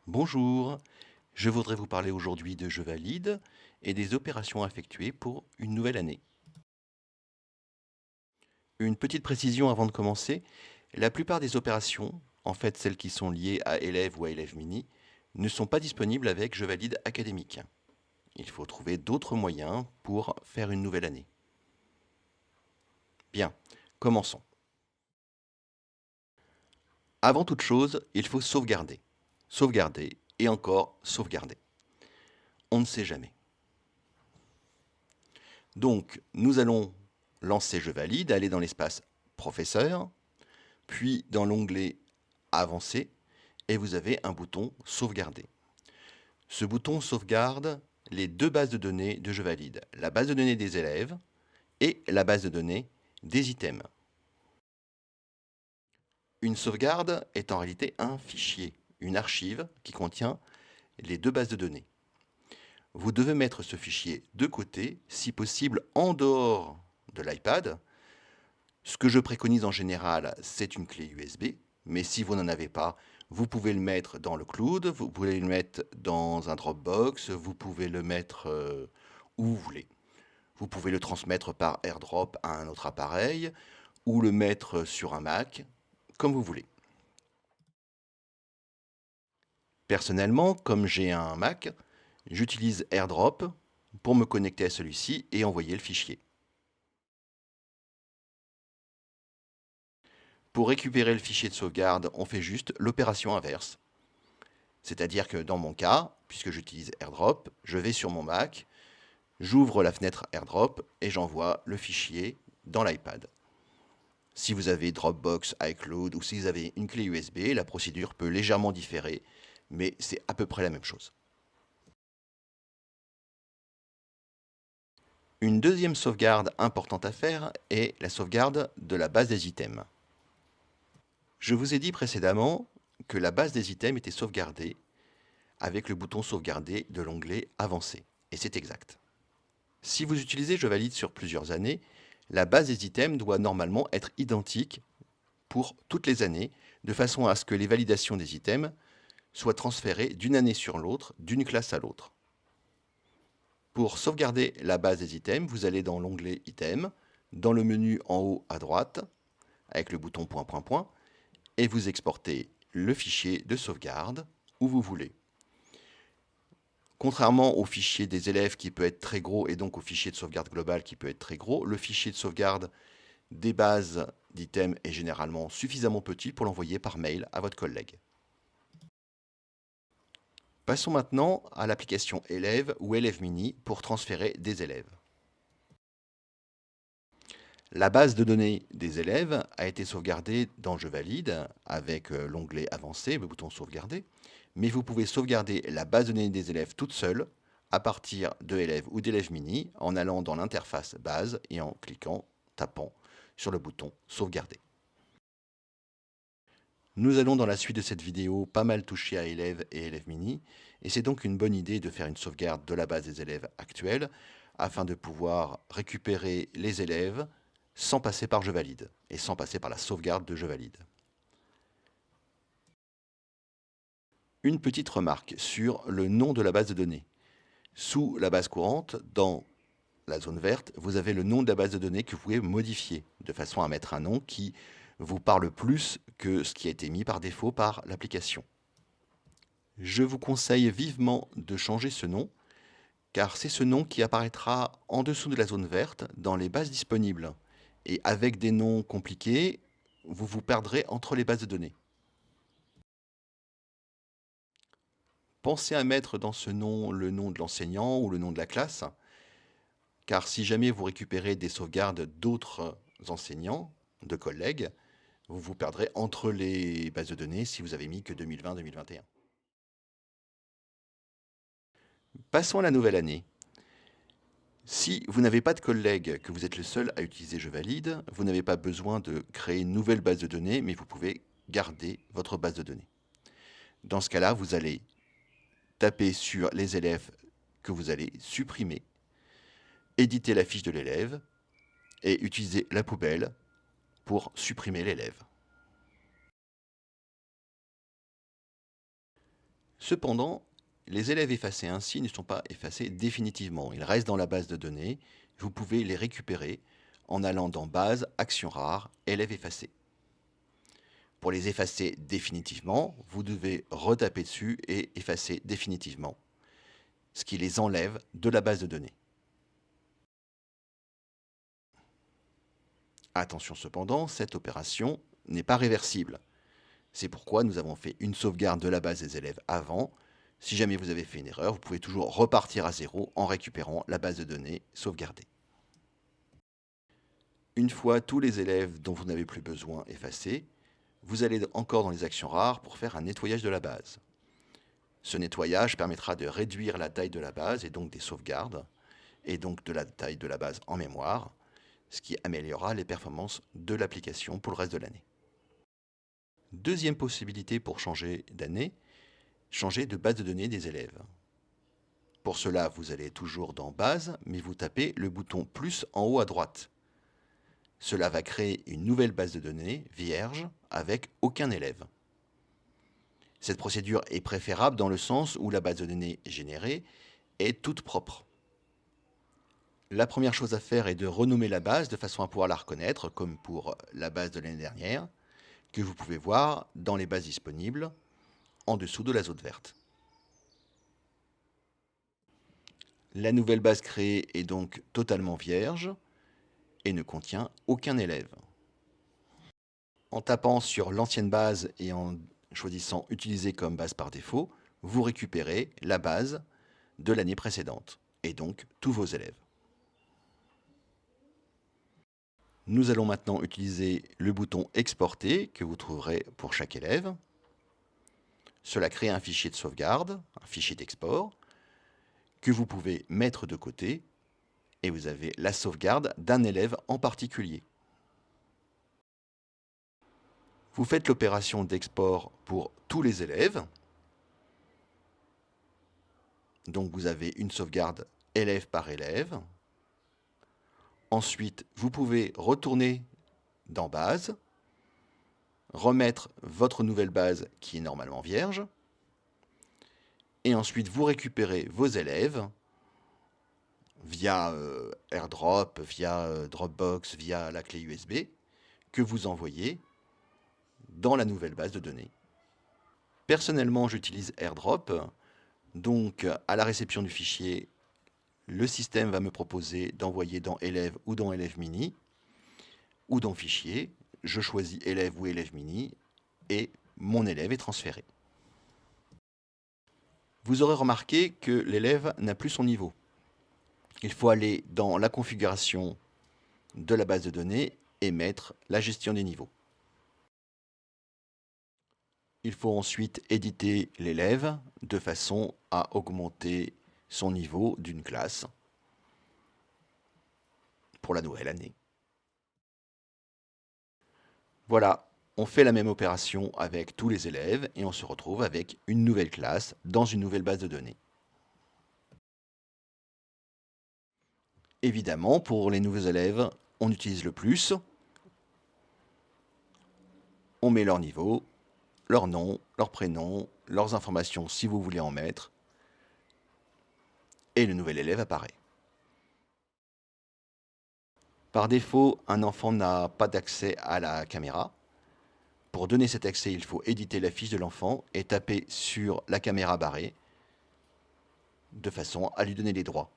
Bonjour, je voudrais vous parler aujourd'hui de Je valide et des opérations à effectuer pour une nouvelle année. Une petite précision avant de commencer, la plupart des opérations, en fait celles qui sont liées à élèves ou à élèves mini, ne sont pas disponibles avec Je valide académique. Il faut trouver d'autres moyens pour faire une nouvelle année. Bien, commençons. Avant toute chose, il faut sauvegarder. Sauvegarder et encore sauvegarder. On ne sait jamais. Donc, nous allons lancer Je valide, aller dans l'espace Professeur, puis dans l'onglet Avancé, et vous avez un bouton Sauvegarder. Ce bouton sauvegarde les deux bases de données de Je valide, la base de données des élèves et la base de données des items. Une sauvegarde est en réalité un fichier, une archive qui contient les deux bases de données. Vous devez mettre ce fichier de côté, si possible en dehors de l'iPad. Ce que je préconise en général, c'est une clé USB, mais si vous n'en avez pas, vous pouvez le mettre dans le cloud, vous pouvez le mettre dans un Dropbox, vous pouvez le mettre où vous voulez. Vous pouvez le transmettre par AirDrop à un autre appareil ou le mettre sur un Mac, comme vous voulez. Personnellement, comme j'ai un Mac, j'utilise AirDrop pour me connecter à celui-ci et envoyer le fichier. Pour récupérer le fichier de sauvegarde, on fait juste l'opération inverse. C'est-à-dire que dans mon cas, puisque j'utilise AirDrop, je vais sur mon Mac, j'ouvre la fenêtre AirDrop et j'envoie le fichier dans l'iPad. Si vous avez Dropbox, iCloud ou si vous avez une clé USB, la procédure peut légèrement différer, mais c'est à peu près la même chose. Une deuxième sauvegarde importante à faire est la sauvegarde de la base des items. Je vous ai dit précédemment que la base des items était sauvegardée avec le bouton sauvegarder de l'onglet Avancé, et c'est exact. Si vous utilisez Je valide sur plusieurs années, la base des items doit normalement être identique pour toutes les années, de façon à ce que les validations des items soient transférées d'une année sur l'autre, d'une classe à l'autre. Pour sauvegarder la base des items, vous allez dans l'onglet Items, dans le menu en haut à droite, avec le bouton point point point, et vous exportez le fichier de sauvegarde où vous voulez. Contrairement au fichier des élèves qui peut être très gros et donc au fichier de sauvegarde global qui peut être très gros, le fichier de sauvegarde des bases d'items est généralement suffisamment petit pour l'envoyer par mail à votre collègue. Passons maintenant à l'application Élève ou Élève Mini pour transférer des élèves. La base de données des élèves a été sauvegardée dans Je valide avec l'onglet Avancé, le bouton Sauvegarder, mais vous pouvez sauvegarder la base de données des élèves toute seule à partir de Élève ou d'Élève Mini en allant dans l'interface base et en tapant sur le bouton Sauvegarder. Nous allons dans la suite de cette vidéo pas mal toucher à élèves et élèves mini, et c'est donc une bonne idée de faire une sauvegarde de la base des élèves actuels afin de pouvoir récupérer les élèves sans passer par Je valide et sans passer par la sauvegarde de Je valide. Une petite remarque sur le nom de la base de données. Sous la base courante, dans la zone verte, vous avez le nom de la base de données que vous pouvez modifier de façon à mettre un nom qui vous parle plus que ce qui a été mis par défaut par l'application. Je vous conseille vivement de changer ce nom, car c'est ce nom qui apparaîtra en dessous de la zone verte dans les bases disponibles. Et avec des noms compliqués, vous vous perdrez entre les bases de données. Pensez à mettre dans ce nom le nom de l'enseignant ou le nom de la classe, car si jamais vous récupérez des sauvegardes d'autres enseignants, de collègues, vous vous perdrez entre les bases de données si vous avez mis que 2020-2021. Passons à la nouvelle année. Si vous n'avez pas de collègue, que vous êtes le seul à utiliser Je valide, vous n'avez pas besoin de créer une nouvelle base de données, mais vous pouvez garder votre base de données. Dans ce cas-là, vous allez taper sur les élèves que vous allez supprimer, éditer la fiche de l'élève et utiliser la poubelle pour supprimer l'élève. Cependant, les élèves effacés ainsi ne sont pas effacés définitivement. Ils restent dans la base de données. Vous pouvez les récupérer en allant dans Base, Actions rares, Élèves effacés. Pour les effacer définitivement, vous devez retaper dessus et effacer définitivement, ce qui les enlève de la base de données. Attention cependant, cette opération n'est pas réversible. C'est pourquoi nous avons fait une sauvegarde de la base des élèves avant. Si jamais vous avez fait une erreur, vous pouvez toujours repartir à zéro en récupérant la base de données sauvegardée. Une fois tous les élèves dont vous n'avez plus besoin effacés, vous allez encore dans les actions rares pour faire un nettoyage de la base. Ce nettoyage permettra de réduire la taille de la base et donc des sauvegardes, et donc de la taille de la base en mémoire, ce qui améliorera les performances de l'application pour le reste de l'année. Deuxième possibilité pour changer d'année, changer de base de données des élèves. Pour cela, vous allez toujours dans Base, mais vous tapez le bouton plus en haut à droite. Cela va créer une nouvelle base de données vierge avec aucun élève. Cette procédure est préférable dans le sens où la base de données générée est toute propre. La première chose à faire est de renommer la base de façon à pouvoir la reconnaître, comme pour la base de l'année dernière, que vous pouvez voir dans les bases disponibles en dessous de la zone verte. La nouvelle base créée est donc totalement vierge et ne contient aucun élève. En tapant sur l'ancienne base et en choisissant Utiliser comme base par défaut, vous récupérez la base de l'année précédente et donc tous vos élèves. Nous allons maintenant utiliser le bouton Exporter que vous trouverez pour chaque élève. Cela crée un fichier de sauvegarde, un fichier d'export, que vous pouvez mettre de côté et vous avez la sauvegarde d'un élève en particulier. Vous faites l'opération d'export pour tous les élèves. Donc vous avez une sauvegarde élève par élève. Ensuite, vous pouvez retourner dans Base, remettre votre nouvelle base qui est normalement vierge, et ensuite vous récupérez vos élèves via AirDrop, via Dropbox, via la clé USB, que vous envoyez dans la nouvelle base de données. Personnellement, j'utilise AirDrop, donc à la réception du fichier, le système va me proposer d'envoyer dans élève ou dans élève mini, ou dans fichier, je choisis élève ou élève mini, et mon élève est transféré. Vous aurez remarqué que l'élève n'a plus son niveau. Il faut aller dans la configuration de la base de données et mettre la gestion des niveaux. Il faut ensuite éditer l'élève de façon à augmenter son niveau d'une classe pour la nouvelle année. Voilà, on fait la même opération avec tous les élèves et on se retrouve avec une nouvelle classe dans une nouvelle base de données. Évidemment, pour les nouveaux élèves, on utilise le plus, on met leur niveau, leur nom, leur prénom, leurs informations si vous voulez en mettre, et le nouvel élève apparaît. Par défaut, un enfant n'a pas d'accès à la caméra. Pour donner cet accès, il faut éditer la fiche de l'enfant et taper sur la caméra barrée de façon à lui donner les droits.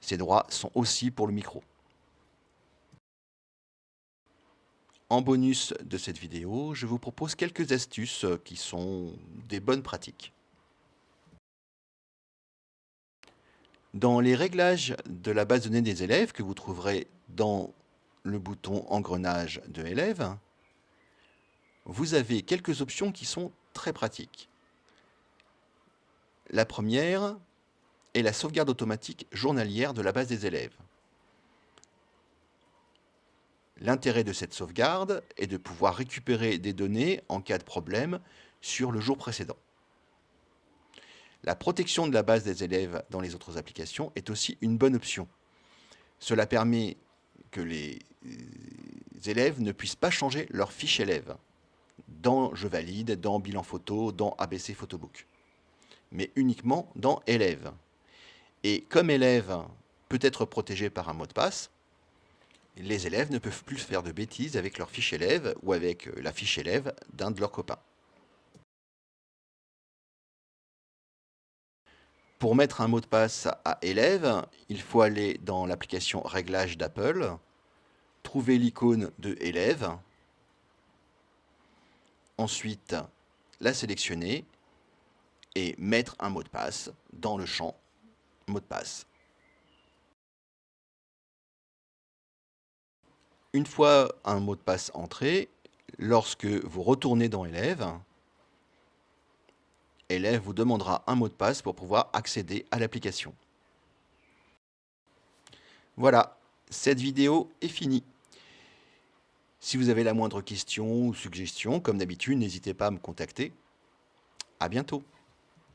Ces droits sont aussi pour le micro. En bonus de cette vidéo, je vous propose quelques astuces qui sont des bonnes pratiques. Dans les réglages de la base de données des élèves que vous trouverez dans le bouton engrenage de élèves, vous avez quelques options qui sont très pratiques. La première est la sauvegarde automatique journalière de la base des élèves. L'intérêt de cette sauvegarde est de pouvoir récupérer des données en cas de problème sur le jour précédent. La protection de la base des élèves dans les autres applications est aussi une bonne option. Cela permet que les élèves ne puissent pas changer leur fiche élève dans Je valide, dans Bilan photo, dans ABC Photobook. mais uniquement dans élève. Et comme élève peut être protégé par un mot de passe, les élèves ne peuvent plus faire de bêtises avec leur fiche élève ou avec la fiche élève d'un de leurs copains. Pour mettre un mot de passe à élève, il faut aller dans l'application Réglages d'Apple, trouver l'icône de élève, ensuite la sélectionner et mettre un mot de passe dans le champ mot de passe. Une fois un mot de passe entré, lorsque vous retournez dans élève, élève vous demandera un mot de passe pour pouvoir accéder à l'application. Voilà, cette vidéo est finie. Si vous avez la moindre question ou suggestion, comme d'habitude, n'hésitez pas à me contacter. À bientôt.